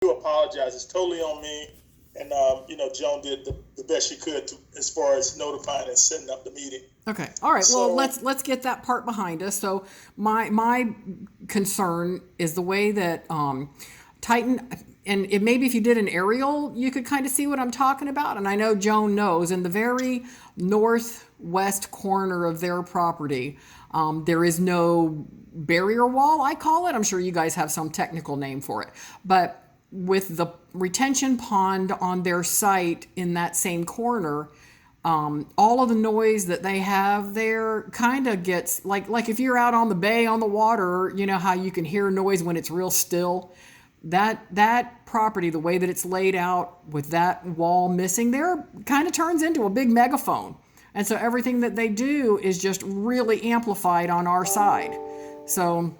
do apologize. It's totally on me. And, Joan did the best she could as far as notifying and setting up the meeting. Okay. All right. So, Well, let's get that part behind us. So my concern is the way that Titan, and maybe if you did an aerial, you could kind of see what I'm talking about. And I know Joan knows, in the very northwest corner of their property, there is no barrier wall, I call it. I'm sure you guys have some technical name for it. But with the retention pond on their site in that same corner, all of the noise that they have there kind of gets like if you're out on the bay on the water, you know how you can hear noise when it's real still. That property, the way that it's laid out with that wall missing there, kind of turns into a big megaphone. And so everything that they do is just really amplified on our side. So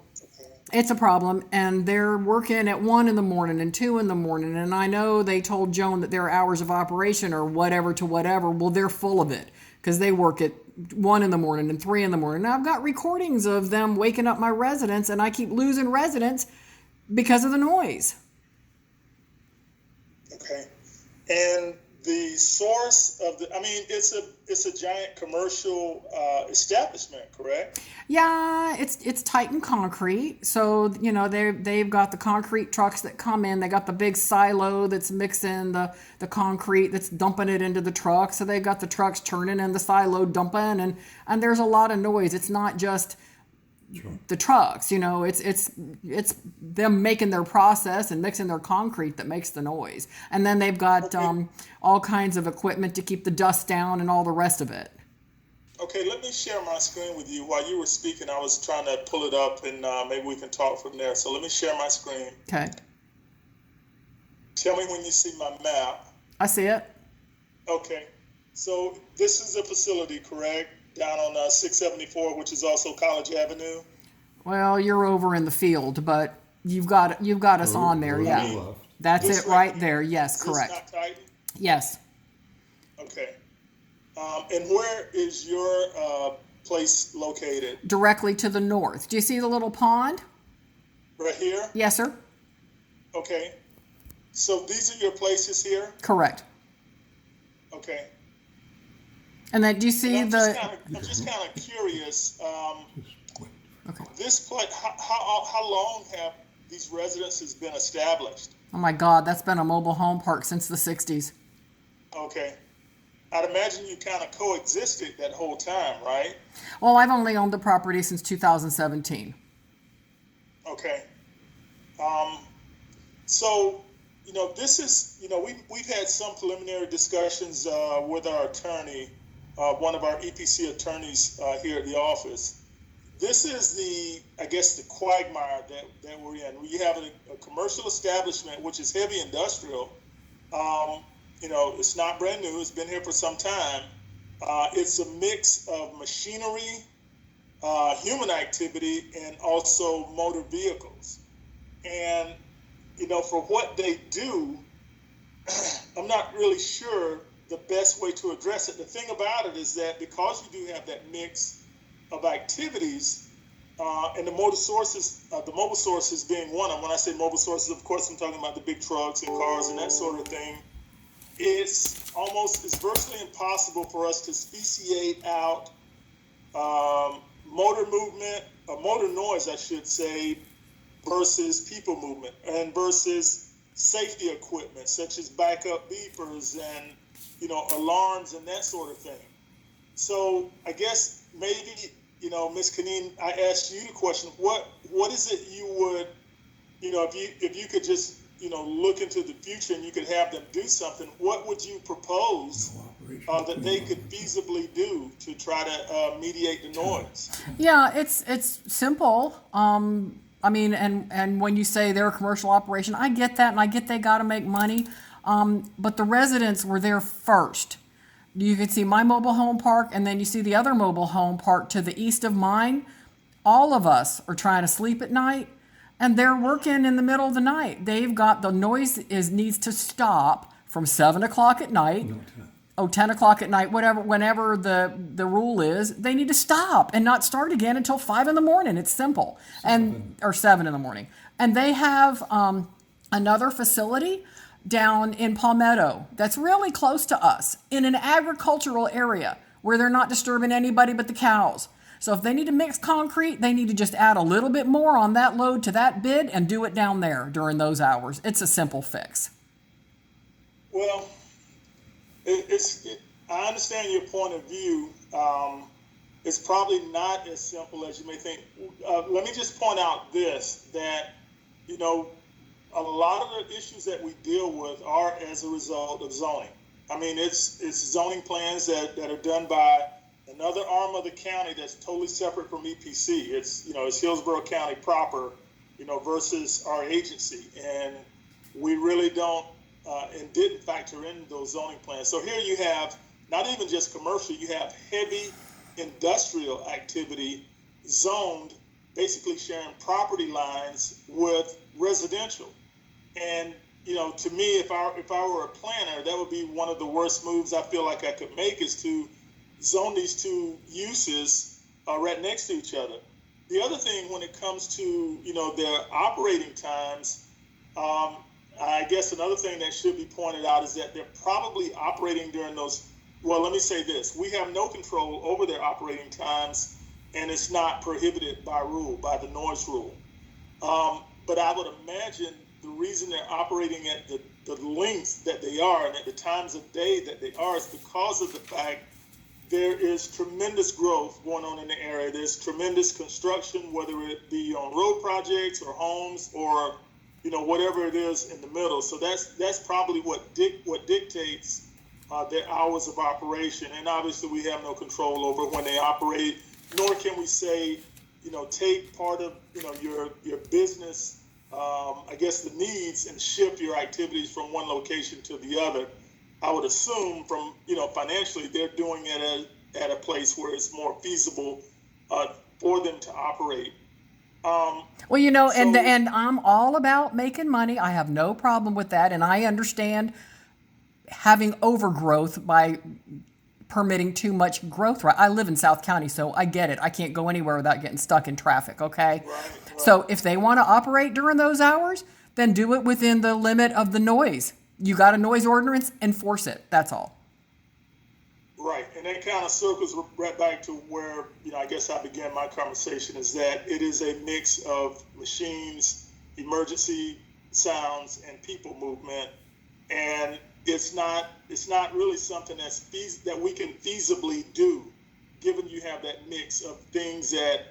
it's a problem, and they're working at 1 in the morning and 2 in the morning. And I know they told Joan that their hours of operation are whatever to whatever. Well, they're full of it because they work at 1 in the morning and 3 in the morning. Now, I've got recordings of them waking up my residents, and I keep losing residents because of the noise. Okay. And the source of it's a giant commercial establishment, correct? Yeah, it's Titan Concrete. So, they've got the concrete trucks that come in. They got the big silo that's mixing the concrete, that's dumping it into the truck. So they've got the trucks turning and the silo dumping, and there's a lot of noise. It's not just the trucks, it's them making their process and mixing their concrete that makes the noise. And then they've got all kinds of equipment to keep the dust down and all the rest of it. Okay, let me share my screen with you. While you were speaking, I was trying to pull it up, and maybe we can talk from there. So let me share my screen. Okay. Tell me when you see my map. I see it. Okay. So this is a facility, correct? Down on 674, which is also College Avenue. Well, you're over in the field, but you've got us on there, yeah. That's it right there. Yes, correct. This not Titan? Yes. Okay. And where is your place located? Directly to the north. Do you see the little pond? Right here? Yes, sir. Okay. So these are your places here? Correct. Okay. And then do you see I'm just kind of curious. Okay. This place, how long have these residences been established? Oh my God, that's been a mobile home park since the 60s. Okay. I'd imagine you kind of coexisted that whole time, right? Well, I've only owned the property since 2017. Okay. So, this is, we've had some preliminary discussions with our attorney, one of our EPC attorneys here at the office. This is the quagmire that we're in. We have a commercial establishment, which is heavy industrial. It's not brand new. It's been here for some time. It's a mix of machinery, human activity, and also motor vehicles. And, for what they do, I'm not really sure the best way to address it. The thing about it is that because you do have that mix of activities, and the mobile sources being one, and when I say mobile sources, of course, I'm talking about the big trucks and cars and that sort of thing. It's virtually impossible for us to speciate out motor movement, motor noise, I should say, versus people movement, and versus safety equipment such as backup beepers and alarms and that sort of thing. So I guess maybe Ms. Kaneen, I asked you the question: what is it you would, if you could just look into the future and you could have them do something, what would you propose that they could feasibly do to try to mediate the noise? Yeah, it's simple. And when you say they're a commercial operation, I get that, and I get they got to make money. But the residents were there first. You can see my mobile home park, and then you see the other mobile home park to the east of mine. All of us are trying to sleep at night, and they're working in the middle of the night. They've got the noise needs to stop from 7 o'clock at night. 10 o'clock at night, whenever the rule is, they need to stop and not start again until 5 in the morning. It's simple. Or 7 in the morning. And they have another facility down in Palmetto that's really close to us in an agricultural area where they're not disturbing anybody but the cows. So if they need to mix concrete, they need to just add a little bit more on that load to that bid and do it down there during those hours. It's a simple fix. Well, I understand your point of view. It's probably not as simple as you may think. Let me just point out this, that, you know, a lot of the issues that we deal with are as a result of zoning. I mean, it's zoning plans that are done by another arm of the county that's totally separate from EPC. It's Hillsborough County proper, versus our agency. And we really don't and didn't factor in those zoning plans. So here you have not even just commercial, you have heavy industrial activity zoned, basically sharing property lines with residential. And to me, if I were a planner, that would be one of the worst moves I feel like I could make, is to zone these two uses right next to each other. The other thing, when it comes to their operating times, I guess another thing that should be pointed out is that they're probably operating during those. Well, let me say this: we have no control over their operating times, and it's not prohibited by the noise rule. But I would imagine the reason they're operating at the length that they are and at the times of day that they are is because of the fact there is tremendous growth going on in the area. There's tremendous construction, whether it be on road projects or homes or whatever it is in the middle. So that's probably what dictates their hours of operation. And obviously we have no control over when they operate, nor can we say, take part of your business, I guess the needs, and shift your activities from one location to the other. I would assume from, financially, they're doing it at a place where it's more feasible for them to operate. And I'm all about making money. I have no problem with that. And I understand having overgrowth by permitting too much growth. Right? I live in South County, so I get it. I can't go anywhere without getting stuck in traffic, okay? Right. So if they want to operate during those hours, then do it within the limit of the noise. You got a noise ordinance, enforce it. That's all. Right, and that kind of circles right back to where, I guess I began my conversation, is that it is a mix of machines, emergency sounds, and people movement. And it's not really something that we can feasibly do, given you have that mix of things that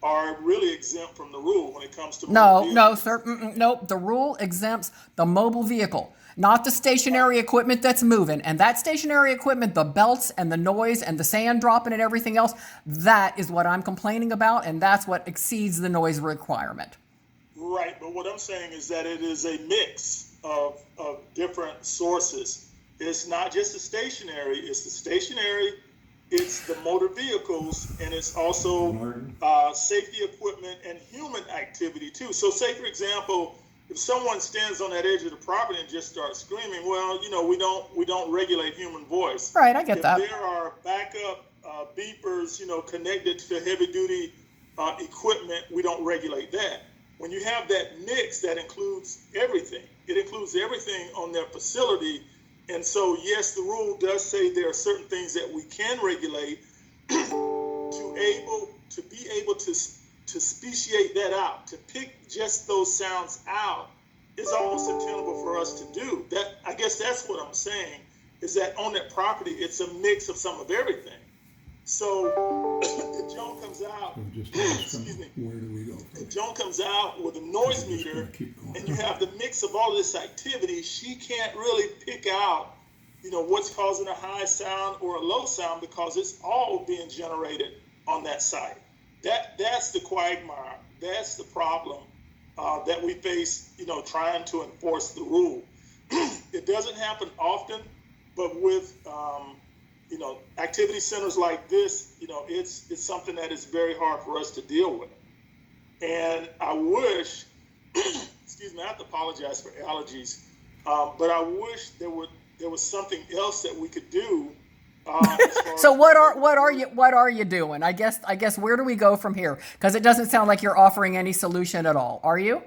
are really exempt from the rule when it comes to No, sir. Nope. The rule exempts the mobile vehicle, not the stationary equipment that's moving. And that stationary equipment, the belts and the noise and the sand dropping and everything else, that is what I'm complaining about, and that's what exceeds the noise requirement. Right, but what I'm saying is that it is a mix of different sources. It's not just the stationary, it's the stationary, it's the motor vehicles, and it's also safety equipment and human activity too. So say, for example, if someone stands on that edge of the property and just starts screaming, well, we don't regulate human voice. Right, I get that. If there are backup beepers, connected to heavy duty equipment, we don't regulate that. When you have that mix, that includes everything. It includes everything on their facility. And so, yes, the rule does say there are certain things that we can regulate. to be able to speciate that out, to pick just those sounds out, is almost untenable for us to do. That, I guess that's what I'm saying, is that on that property, it's a mix of some of everything. So if Joan comes out, excuse me, where do we go? if Joan comes out with a noise meter and you have the mix of all of this activity, she can't really pick out, what's causing a high sound or a low sound, because it's all being generated on that site. That's the quagmire. That's the problem that we face, trying to enforce the rule. It doesn't happen often, but with activity centers like this, it's something that is very hard for us to deal with. And I wish, excuse me, I have to apologize for allergies, but I wish there was something else that we could do. So what are you doing? I guess where do we go from here? Because it doesn't sound like you're offering any solution at all. Are you?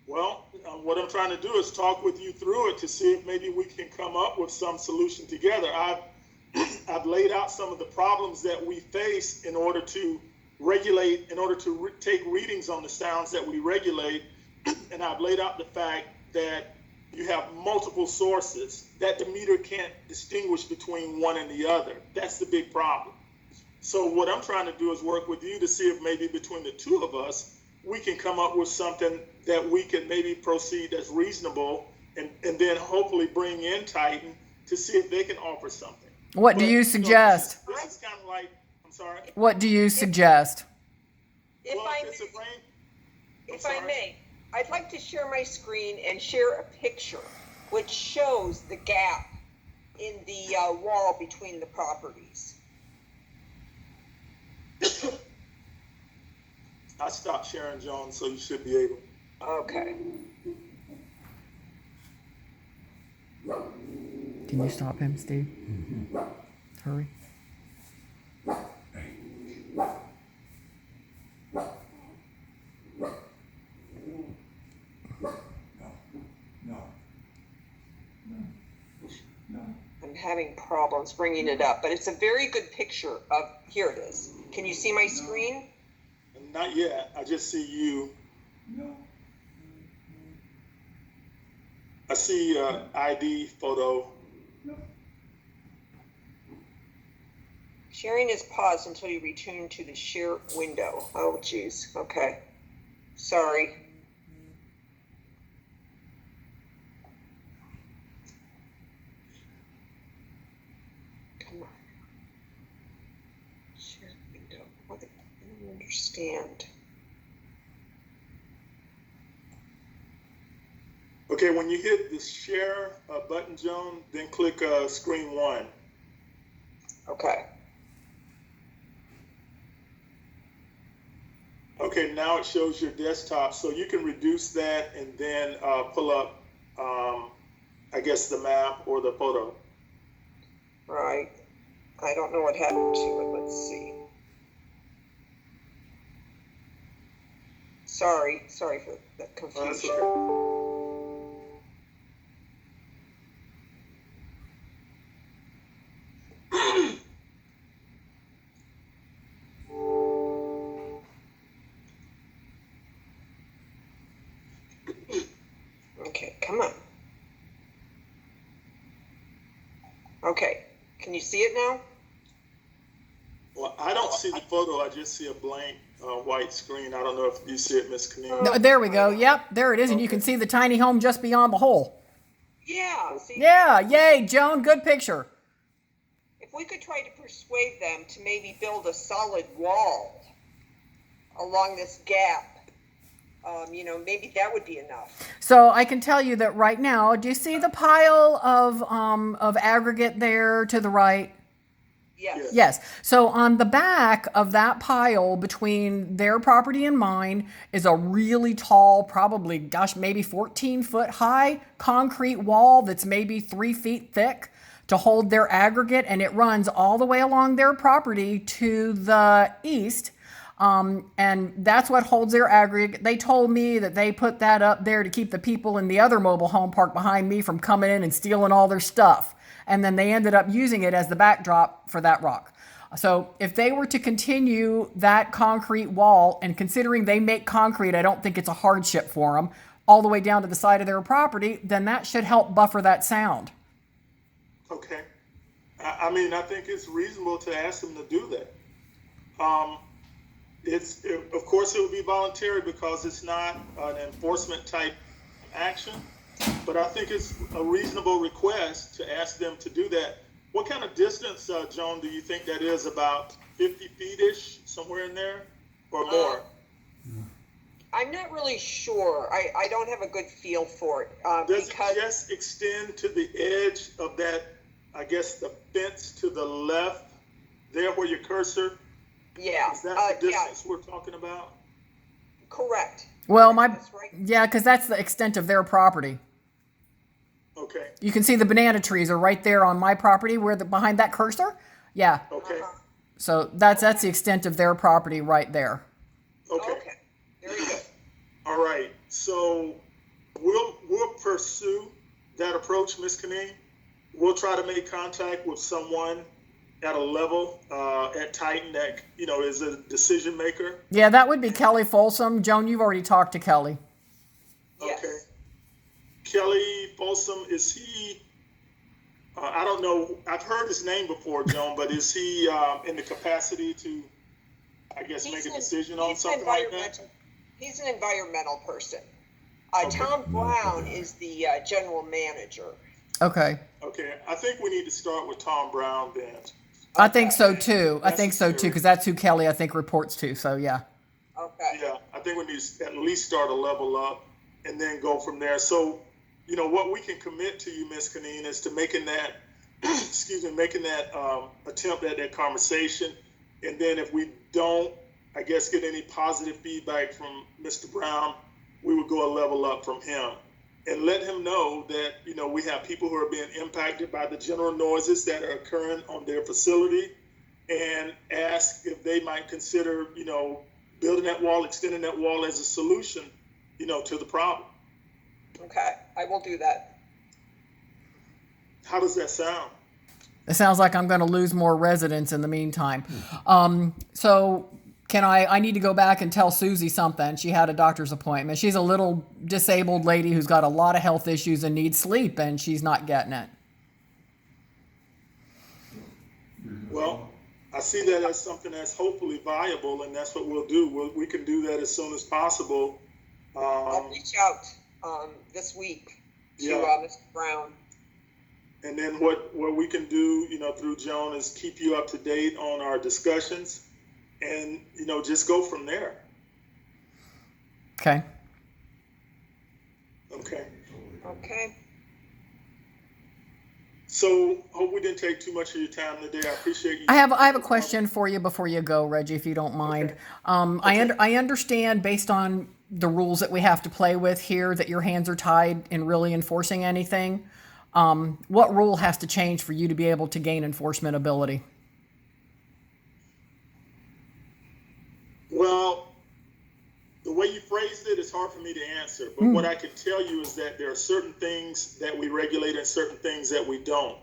Well, what I'm trying to do is talk with you through it to see if maybe we can come up with some solution together. I've laid out some of the problems that we face in order to regulate, in order to take readings on the sounds that we regulate, and I've laid out the fact that you have multiple sources that the meter can't distinguish between one and the other. That's the big problem. So what I'm trying to do is work with you to see if maybe between the two of us, we can come up with something that we can maybe proceed as reasonable, and then hopefully bring in Titan to see if they can offer something. What do you suggest? This is kind of like, I'm sorry. What do you suggest? If Well, I it's a brain. I'm If I sorry. may, I'd like to share my screen and share a picture which shows the gap in the wall between the properties. I stopped sharing, Joan, so you should be able. Okay. Can you stop him, Steve? Hurry. I'm having problems bringing it up, but it's a very good picture of, here it is. Can you see my screen? Not yet. I just see you. I see ID photo. Sharing is paused until you return to the share window. Oh, geez. Okay. Sorry. Come on. Share window. What? I don't understand. Okay, when you hit the share button, Joan, then click screen one. Okay. Okay, now it shows your desktop, so you can reduce that and then pull up, I guess, the map or the photo. Right. I don't know what happened to it. Let's see. Sorry for the Oh, that's confusion. okay. Okay, come on. Okay, can you see it now? Well, I don't see the photo. I just see a blank white screen. I don't know if you see it, Miss Kanina. No, there we go. Yep, there it is, and you can see the tiny home just beyond the hole. Yeah, see, Yeah, yay, Joan, good picture. if we could try to persuade them to maybe build a solid wall along this gap, maybe that would be enough. So I can tell you that right now, do you see the pile of aggregate there to the right? Yes. Yes. So on the back of that pile between their property and mine is a really tall, probably, gosh, maybe 14-foot high concrete wall that's maybe 3 feet thick to hold their aggregate, and it runs all the way along their property to the east. And that's what holds their aggregate. They told me that they put that up there to keep the people in the other mobile home park behind me from coming in and stealing all their stuff. And then they ended up using it as the backdrop for that rock. So if they were to continue that concrete wall, and considering they make concrete, I don't think it's a hardship for them, all the way down to the side of their property, then that should help buffer that sound. Okay. I mean, I think it's reasonable to ask them to do that. Of course, it would be voluntary because it's not an enforcement type action, but I think it's a reasonable request to ask them to do that. What kind of distance, Joan, do you think that is? About 50 feet-ish, somewhere in there, or more? I'm not really sure. I don't have a good feel for it. Does because it just extend to the edge of that, I guess, the fence to the left, there where your cursor? yeah, Is that the yeah, distance we're talking about? correct. Well, That's right. yeah, because that's the extent of their property. Okay, You can see the banana trees are right there on my property behind that cursor. Yeah. okay, So that's the extent of their property right there. okay. Okay, very good. All right, so we'll pursue that approach, Ms. Kaneen. We'll try to make contact with someone at a level at Titan that, you know, is a decision maker. Yeah, that would be Kelly Folsom. Joan, you've already talked to Kelly. Yes. Okay. Kelly Folsom, is he, I don't know, I've heard his name before, Joan, but is he in the capacity to, I guess, make a decision on something like that? He's an environmental person. Tom Brown is the general manager. Okay. Okay, I think we need to start with Tom Brown then. I think so too. I think so too, because that's who Kelly, I think, reports to. So yeah. Okay. Yeah, I think we need to at least start a level up and then go from there. So, you know, what we can commit to you, Ms. Kaneen, is to making that, making that attempt at that conversation. And then if we don't, I guess, get any positive feedback from Mr. Brown, we would go a level up from him and let him know that, you know, we have people who are being impacted by the general noises that are occurring on their facility, and ask if they might consider, you know, building that wall, extending that wall as a solution, you know, to the problem. Okay, I will do that. How does that sound? It sounds like I'm going to lose more residents in the meantime. So can I need to go back and tell Susie something. She had a doctor's appointment. She's a little disabled lady who's got a lot of health issues and needs sleep, and she's not getting it. Well, I see that as something that's hopefully viable, and that's what we'll do. We can do that as soon as possible. I'll reach out this week to Mr. Brown. And then what we can do, you know, through Joan, is keep you up to date on our discussions, and, you know, just go from there. Okay. Okay. Okay. So hope we didn't take too much of your time today. I appreciate you. I have a question for you before you go, Reggie, if you don't mind. Okay. I understand, based on the rules that we have to play with here, that your hands are tied in really enforcing anything. What rule has to change for you to be able to gain enforcement ability? Well, the way you phrased it is hard for me to answer. But what I can tell you is that there are certain things that we regulate and certain things that we don't.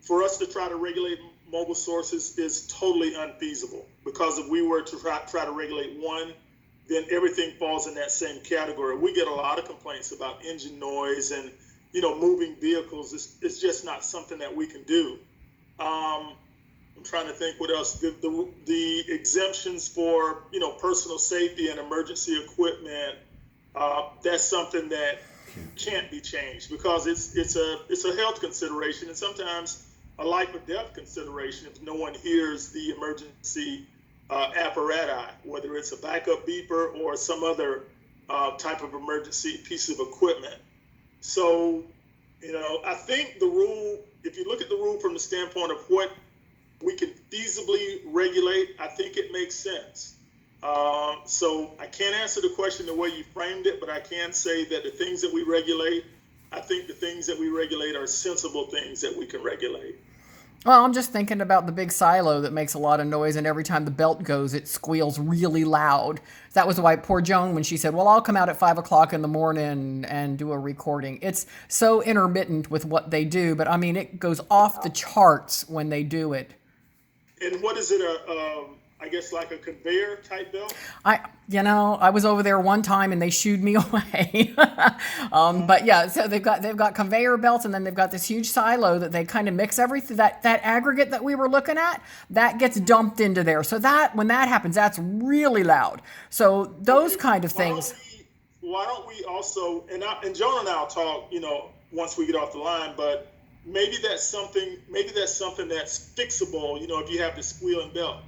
For us to try to regulate mobile sources is totally unfeasible, because if we were to try to regulate one, then everything falls in that same category. We get a lot of complaints about engine noise and, you know, moving vehicles. It's just not something that we can do. I'm trying to think what else. The exemptions for, you know, personal safety and emergency equipment, that's something that can't be changed, because it's a health consideration, and sometimes a life or death consideration if no one hears the emergency apparatus, whether it's a backup beeper or some other type of emergency piece of equipment. So, you know, I think the rule, if you look at the rule from the standpoint of what we can feasibly regulate, I think it makes sense. So I can't answer the question the way you framed it, but I can say that the things that we regulate, I think the things that we regulate are sensible things that we can regulate. Well, I'm just thinking about the big silo that makes a lot of noise, and every time the belt goes, it squeals really loud. That was why poor Joan, when she said, well, I'll come out at 5 o'clock in the morning and do a recording. It's so intermittent with what they do, but I mean, it goes off the charts when they do it. And what is it, I guess like a conveyor type belt? I was over there one time and they shooed me away. But yeah, so they've got conveyor belts, and then they've got this huge silo that they kind of mix everything, that aggregate that we were looking at, that gets dumped into there. So that, when that happens, that's really loud. So those kind of things. Why don't we also, and Joan and I'll talk, you know, once we get off the line, but maybe that's something that's fixable, you know, if you have the squealing belt.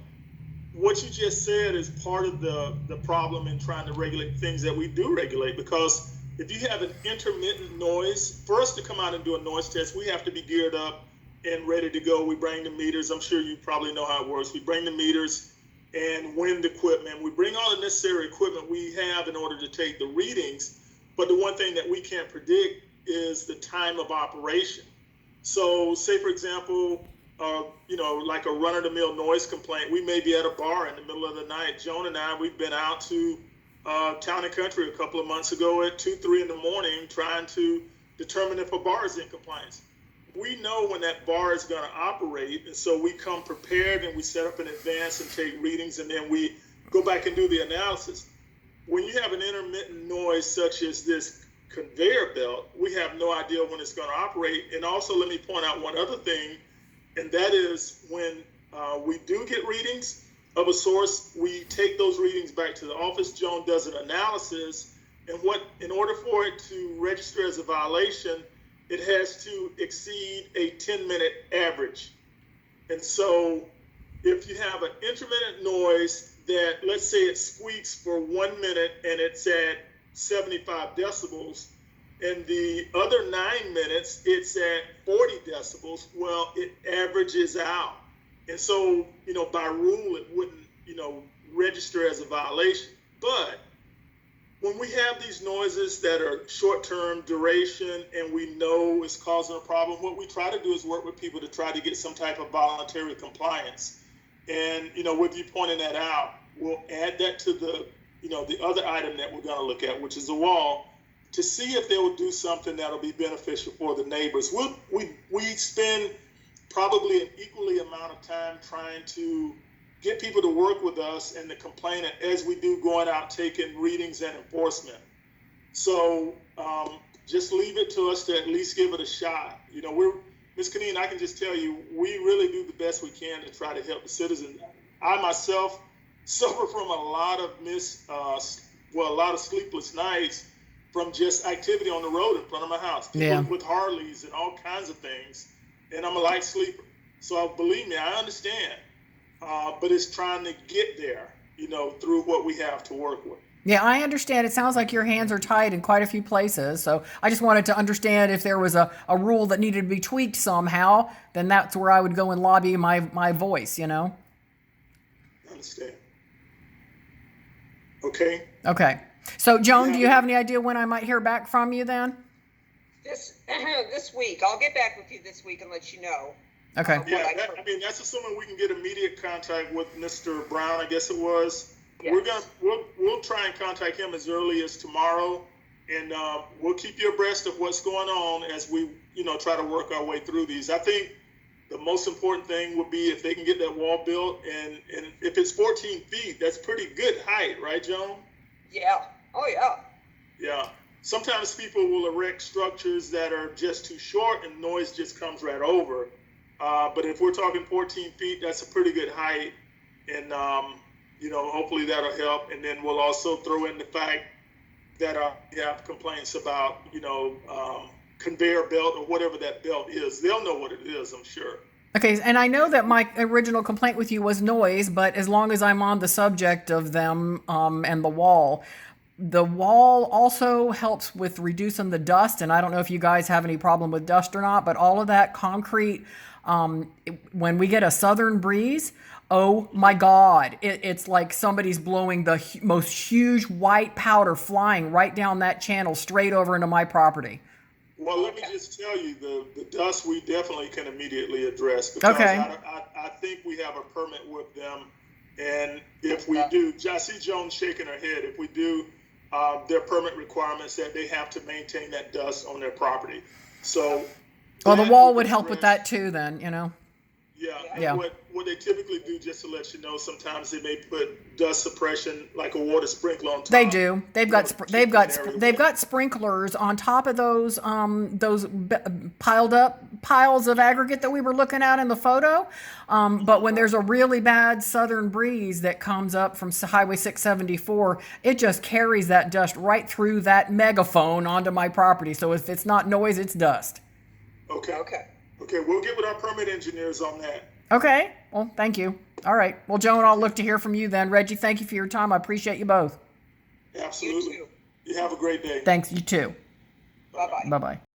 What you just said is part of the problem in trying to regulate things that we do regulate, because if you have an intermittent noise, for us to come out and do a noise test, we have to be geared up and ready to go. We bring the meters. I'm sure you probably know how it works. We bring the meters and wind equipment. We bring all the necessary equipment we have in order to take the readings. But the one thing that we can't predict is the time of operation. So say, for example, you know, like a run-of-the-mill noise complaint, we may be at a bar in the middle of the night. Joan and I, we've been out to Town and Country a couple of months ago at 2, 3 in the morning trying to determine if a bar is in compliance. We know when that bar is going to operate, and so we come prepared and we set up in advance and take readings, and then we go back and do the analysis. When you have an intermittent noise such as this conveyor belt, we have no idea when it's going to operate. And also, let me point out one other thing, and that is when we do get readings of a source, we take those readings back to the office. Joan does an analysis, and in order for it to register as a violation, it has to exceed a 10-minute average. And so if you have an intermittent noise that, let's say it squeaks for 1 minute and it's at 75 decibels, and the other 9 minutes it's at 40 decibels, well, it averages out. And so, by rule, it wouldn't, register as a violation. But when we have these noises that are short-term duration and we know it's causing a problem, what we try to do is work with people to try to get some type of voluntary compliance. And, with you pointing that out, we'll add that to the other item that we're going to look at, which is the wall, to see if they will do something that'll be beneficial for the neighbors. We spend probably an equally amount of time trying to get people to work with us and the complainant as we do going out taking readings and enforcement. So just leave it to us to at least give it a shot. Ms. Kaneen, I can just tell you, we really do the best we can to try to help the citizens. I myself suffer from a lot of sleepless nights from just activity on the road in front of my house. People with Harleys and all kinds of things. And I'm a light sleeper. So believe me, I understand. But it's trying to get there, through what we have to work with. Yeah, I understand. It sounds like your hands are tied in quite a few places. So I just wanted to understand if there was a rule that needed to be tweaked somehow, then that's where I would go and lobby my voice, I understand. Okay. Okay. So, Joan, do you have any idea when I might hear back from you then? This week. I'll get back with you this week and let you know. Okay. Yeah, that's assuming we can get immediate contact with Mr. Brown, I guess it was. Yes. We'll try and contact him as early as tomorrow, and we'll keep you abreast of what's going on as we, try to work our way through these. I think the most important thing would be if they can get that wall built, and if it's 14 feet, that's pretty good height, right, Joan? Yeah. Oh, yeah. Yeah. Sometimes people will erect structures that are just too short and noise just comes right over. But if we're talking 14 feet, that's a pretty good height. And, hopefully that'll help. And then we'll also throw in the fact that we have complaints about, conveyor belt or whatever that belt is. They'll know what it is, I'm sure. Okay, and I know that my original complaint with you was noise, but as long as I'm on the subject of them and the wall also helps with reducing the dust. And I don't know if you guys have any problem with dust or not, but all of that concrete, when we get a southern breeze, oh my God, it's like somebody's blowing the most huge white powder flying right down that channel straight over into my property. Well, let me just tell you, the dust we definitely can immediately address. Because I think we have a permit with them. And if we do, I see Joan shaking her head, if we do, their permit requirements that they have to maintain that dust on their property. So, well, the wall would help with that too, then, Yeah. What they typically do, just to let you know, sometimes they may put dust suppression, like a water sprinkler on top. They do. They've got sprinklers on top of those piled up piles of aggregate that we were looking at in the photo. But when there's a really bad southern breeze that comes up from Highway 674, it just carries that dust right through that megaphone onto my property. So if it's not noise, it's dust. Okay, we'll get with our permit engineers on that. Okay, well, thank you. All right. Well, Joan, I'll look to hear from you then. Reggie, thank you for your time. I appreciate you both. Absolutely. You too. You have a great day. Thanks, you too. Bye-bye. Bye-bye.